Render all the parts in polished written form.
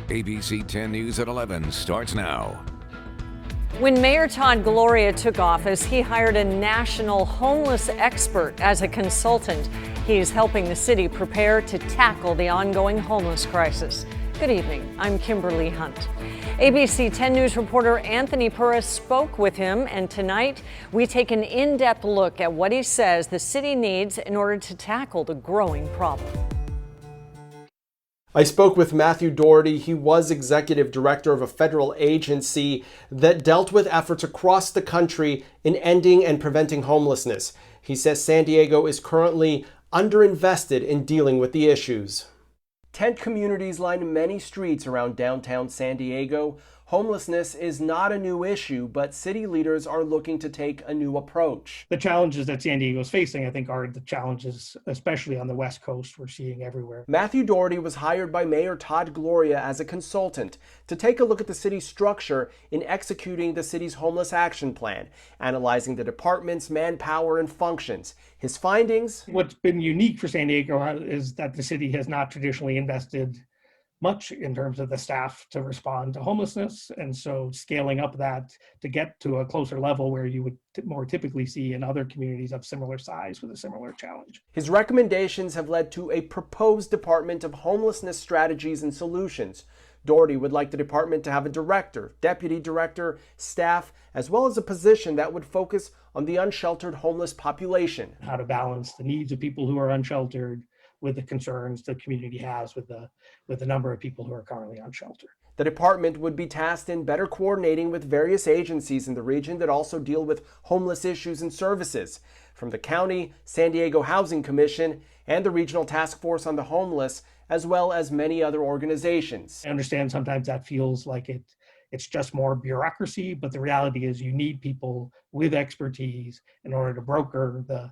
ABC 10 News at 11 starts now. When Mayor Todd Gloria took office, he hired a national homeless expert as a consultant. He's helping the city prepare to tackle the ongoing homeless crisis. Good evening. I'm Kimberly Hunt. ABC 10 News reporter Anthony Purra spoke with him, and tonight we take an in-depth look at what he says the city needs in order to tackle the growing problem. I spoke with Matthew Doherty. He was executive director of a federal agency that dealt with efforts across the country in ending and preventing homelessness. He says San Diego is currently underinvested in dealing with the issues. Tent communities line many streets around downtown San Diego. Homelessness is not a new issue, but city leaders are looking to take a new approach. The challenges that San Diego is facing, I think, are the challenges, especially on the West Coast, we're seeing everywhere. Matthew Doherty was hired by Mayor Todd Gloria as a consultant to take a look at the city's structure in executing the city's homeless action plan, analyzing the department's manpower and functions. His findings? What's been unique for San Diego is that the city has not traditionally invested much in terms of the staff to respond to homelessness, and so scaling up that to get to a closer level where you would more typically see in other communities of similar size with a similar challenge. His recommendations have led to a proposed Department of Homelessness Strategies and Solutions. Doherty would like the department to have a director, deputy director, staff, as well as a position that would focus on the unsheltered homeless population. How to balance the needs of people who are unsheltered with the concerns the community has with the number of people who are currently unsheltered. The department would be tasked in better coordinating with various agencies in the region that also deal with homeless issues and services, from the county, San Diego Housing Commission, and the Regional Task Force on the Homeless, as well as many other organizations. I understand sometimes that feels like it's just more bureaucracy, but the reality is you need people with expertise in order to broker the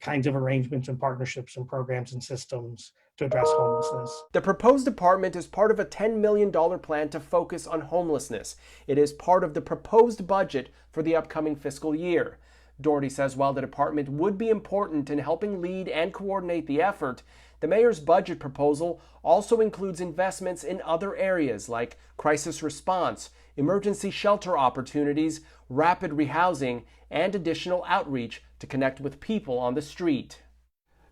kinds of arrangements and partnerships and programs and systems to address homelessness. The proposed department is part of a $10 million plan to focus on homelessness. It is part of the proposed budget for the upcoming fiscal year. Doherty says while the department would be important in helping lead and coordinate the effort, the mayor's budget proposal also includes investments in other areas like crisis response, emergency shelter opportunities, rapid rehousing, and additional outreach to connect with people on the street.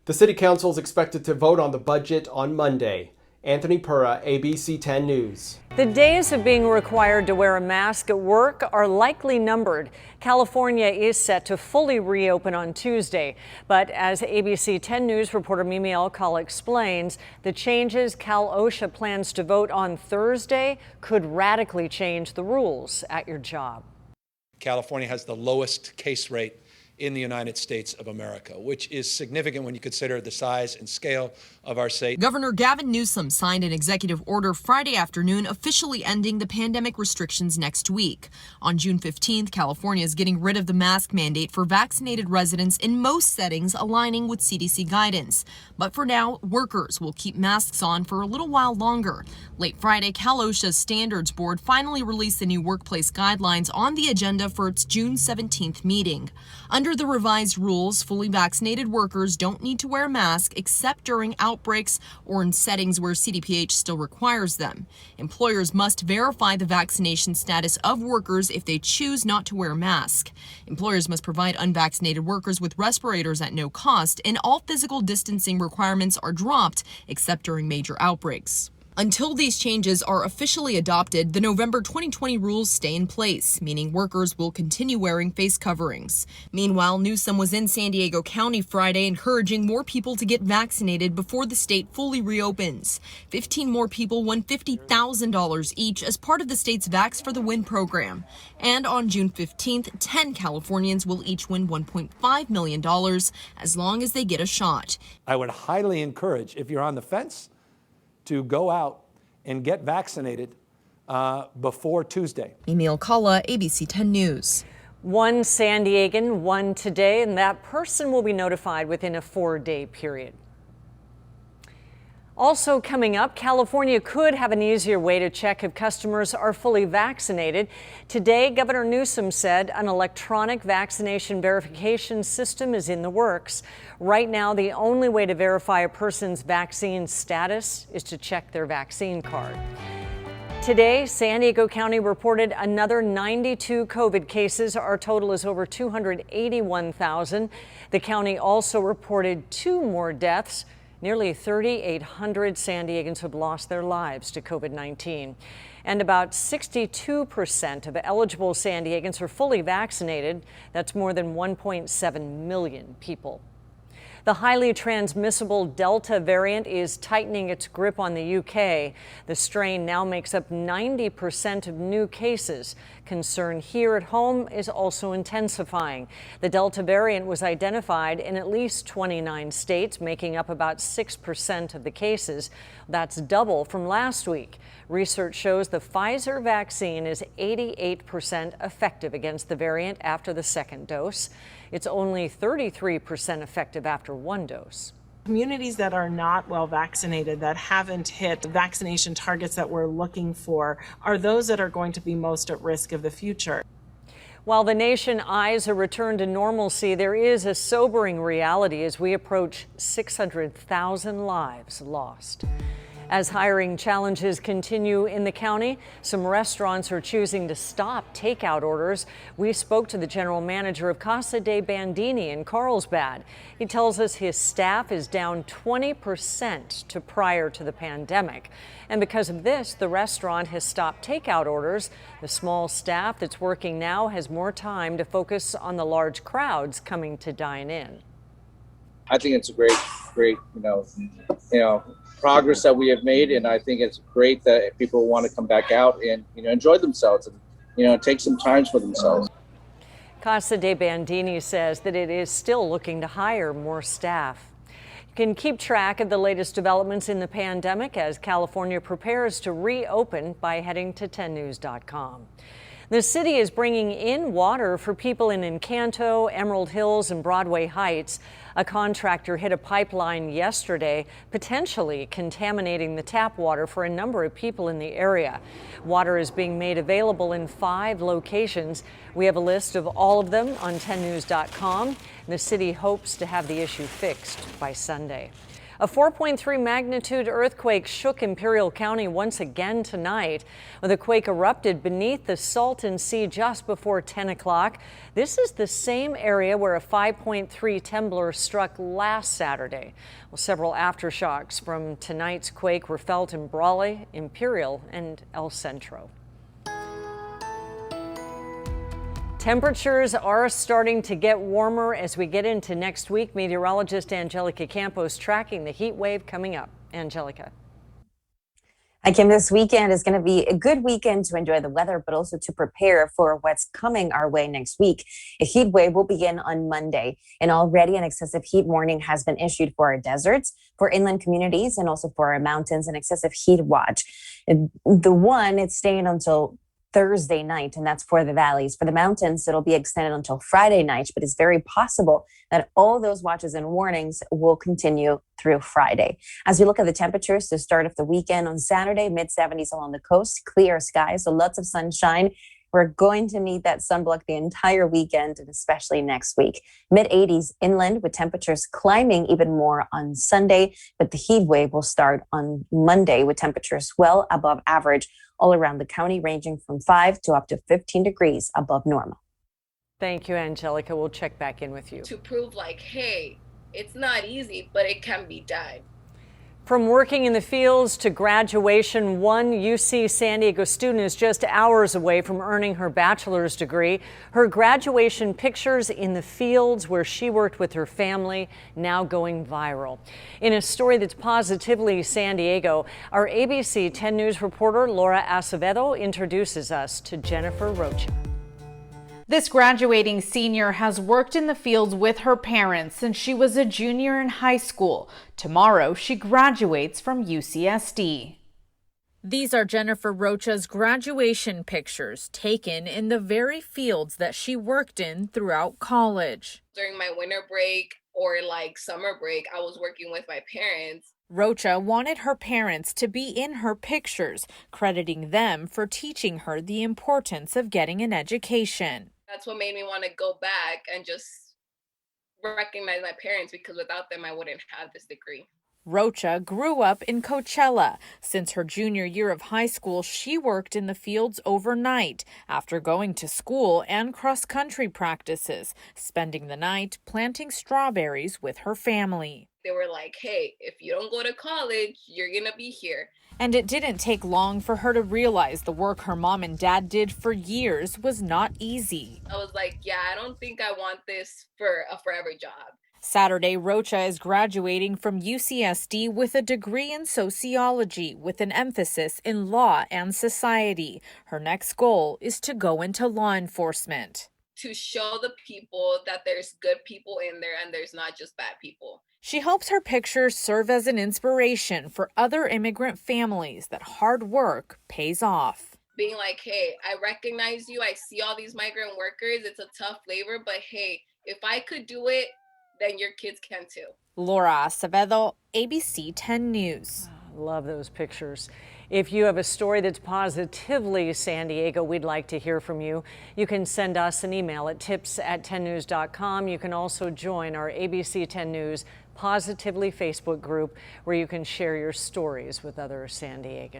The City Council is expected to vote on the budget on Monday. Anthony Purra, ABC 10 News. The days of being required to wear a mask at work are likely numbered. California is set to fully reopen on Tuesday. But as ABC 10 News reporter Mimi Alcala explains, the changes Cal OSHA plans to vote on Thursday could radically change the rules at your job. California has the lowest case rate in the United States of America, which is significant when you consider the size and scale of our state. Governor Gavin Newsom signed an executive order Friday afternoon officially ending the pandemic restrictions next week. On June 15th, California is getting rid of the mask mandate for vaccinated residents in most settings, aligning with CDC guidance. But for now, workers will keep masks on for a little while longer. Late Friday, Cal OSHA's Standards Board finally released the new workplace guidelines on the agenda for its June 17th meeting. Under the revised rules, fully vaccinated workers don't need to wear a mask except during outbreaks or in settings where CDPH still requires them. Employers must verify the vaccination status of workers if they choose not to wear a mask. Employers must provide unvaccinated workers with respirators at no cost, and all physical distancing requirements are dropped except during major outbreaks. Until these changes are officially adopted, the November 2020 rules stay in place, meaning workers will continue wearing face coverings. Meanwhile, Newsom was in San Diego County Friday encouraging more people to get vaccinated before the state fully reopens. 15 more people won $50,000 each as part of the state's Vax for the Win program. And on June 15th, 10 Californians will each win $1.5 million as long as they get a shot. I would highly encourage, if you're on the fence, to go out and get vaccinated before Tuesday. Mimi Alcala, ABC 10 News. One San Diegan won today, and that person will be notified within a 4-day period. Also coming up, California could have an easier way to check if customers are fully vaccinated. Today, Governor Newsom said an electronic vaccination verification system is in the works. Right now, the only way to verify a person's vaccine status is to check their vaccine card. Today, San Diego County reported another 92 COVID cases. Our total is over 281,000. The county also reported 2 more deaths. Nearly 3,800 San Diegans have lost their lives to COVID-19. And about 62% of eligible San Diegans are fully vaccinated. That's more than 1.7 million people. The highly transmissible Delta variant is tightening its grip on the UK. The strain now makes up 90% of new cases. Concern here at home is also intensifying. The Delta variant was identified in at least 29 states, making up about 6% of the cases. That's double from last week. Research shows the Pfizer vaccine is 88% effective against the variant after the second dose. It's only 33% effective after 1 dose. Communities that are not well vaccinated, that haven't hit the vaccination targets that we're looking for, are those that are going to be most at risk of the future. While the nation eyes a return to normalcy, there is a sobering reality as we approach 600,000 lives lost. As hiring challenges continue in the county, some restaurants are choosing to stop takeout orders. We spoke to the general manager of Casa de Bandini in Carlsbad. He tells us his staff is down 20% to prior to the pandemic. And because of this, the restaurant has stopped takeout orders. The small staff that's working now has more time to focus on the large crowds coming to dine in. I think it's a great, progress that we have made, and I think it's great that people want to come back out and enjoy themselves and take some time for themselves. Casa de Bandini says that it is still looking to hire more staff. You can keep track of the latest developments in the pandemic as California prepares to reopen by heading to 10news.com. The city is bringing in water for people in Encanto, Emerald Hills, and Broadway Heights. A contractor hit a pipeline yesterday, potentially contaminating the tap water for a number of people in the area. Water is being made available in 5 locations. We have a list of all of them on 10news.com. The city hopes to have the issue fixed by Sunday. A 4.3 magnitude earthquake shook Imperial County once again tonight. The quake erupted beneath the Salton Sea just before 10 o'clock. This is the same area where a 5.3 temblor struck last Saturday. Well, several aftershocks from tonight's quake were felt in Brawley, Imperial, and El Centro. Temperatures are starting to get warmer as we get into next week. Meteorologist Angelica Campos tracking the heat wave coming up. Angelica. Hi, Kim. This weekend is going to be a good weekend to enjoy the weather, but also to prepare for what's coming our way next week. A heat wave will begin on Monday, and already an excessive heat warning has been issued for our deserts, for inland communities, and also for our mountains, an excessive heat watch. It's staying until Thursday night, and that's for the valleys. For the mountains, it'll be extended until Friday night, but it's very possible that all those watches and warnings will continue through Friday. As we look at the temperatures to start off the weekend, on Saturday, mid-70s along the coast, clear skies, so lots of sunshine. We're going to need that sunblock the entire weekend, and especially next week. Mid-80s inland with temperatures climbing even more on Sunday, but the heat wave will start on Monday with temperatures well above average all around the county, ranging from 5 to up to 15 degrees above normal. Thank you, Angelica. We'll check back in with you. To prove hey, it's not easy, but it can be done. From working in the fields to graduation, one UC San Diego student is just hours away from earning her bachelor's degree. Her graduation pictures in the fields where she worked with her family now going viral. In a story that's positively San Diego, our ABC 10 News reporter Laura Acevedo introduces us to Jennifer Rocha. This graduating senior has worked in the fields with her parents since she was a junior in high school. Tomorrow, she graduates from UCSD. These are Jennifer Rocha's graduation pictures taken in the very fields that she worked in throughout college. During my winter break or summer break, I was working with my parents. Rocha wanted her parents to be in her pictures, crediting them for teaching her the importance of getting an education. That's what made me want to go back and just recognize my parents, because without them, I wouldn't have this degree. Rocha grew up in Coachella. Since her junior year of high school, she worked in the fields overnight after going to school and cross-country practices, spending the night planting strawberries with her family. They were like, hey, if you don't go to college, you're gonna be here. And it didn't take long for her to realize the work her mom and dad did for years was not easy. I was like, yeah, I don't think I want this for a forever job. Saturday, Rocha is graduating from UCSD with a degree in sociology with an emphasis in law and society. Her next goal is to go into law enforcement. To show the people that there's good people in there and there's not just bad people. She hopes her pictures serve as an inspiration for other immigrant families that hard work pays off. Being like, hey, I recognize you. I see all these migrant workers. It's a tough labor, but hey, if I could do it, then your kids can too. Laura Acevedo, ABC 10 News. Love those pictures. If you have a story that's positively San Diego, we'd like to hear from you. You can send us an email at tips@10news.com. You can also join our ABC 10 News Positively Facebook group, where you can share your stories with other San Diegans.